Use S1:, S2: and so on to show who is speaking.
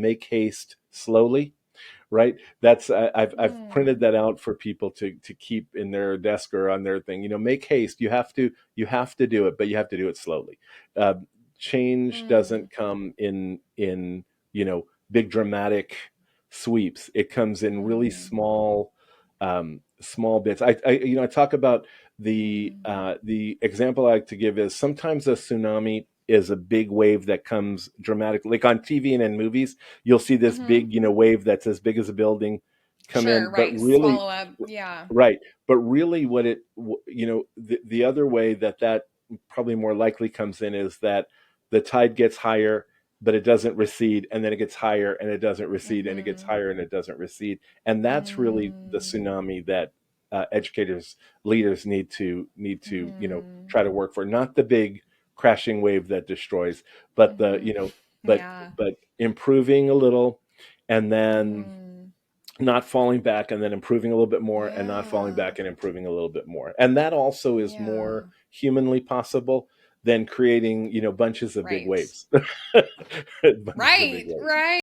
S1: make haste slowly, right? That's I've printed
S2: Mm.
S1: that out for people to keep in their desk or on their thing. Make haste. You have to do it, but you have to do it slowly. Uh, Change
S2: Mm.
S1: doesn't come in big dramatic sweeps. It comes in really
S2: Mm.
S1: small bits. I talk about
S2: Mm.
S1: the example I like to give is sometimes a tsunami is a big wave that comes dramatically, like on TV and in movies you'll see this
S2: Mm-hmm.
S1: big, wave that's as big as a building come
S2: Sure,
S1: in, but
S2: right.
S1: really,
S2: Swallow up. Yeah.
S1: right. But really what the other way that probably more likely comes in is that the tide gets higher, but it doesn't recede, and then it gets higher and it doesn't recede, and it gets
S2: Mm-hmm.
S1: higher and it doesn't recede. And that's really the
S2: Mm.
S1: tsunami that educators, leaders need to
S2: Mm.
S1: try to work for, not the big crashing wave that destroys, but the
S2: Mm-hmm.
S1: you know but
S2: Yeah.
S1: but improving a little, and then
S2: Mm.
S1: not falling back, and then improving a little bit more, and not falling
S2: Yeah.
S1: back and improving a little bit more. And that also is
S2: Yeah.
S1: more humanly possible than creating bunches of big
S2: Right.
S1: waves. Bunches of big
S2: Right.
S1: waves.
S2: Right.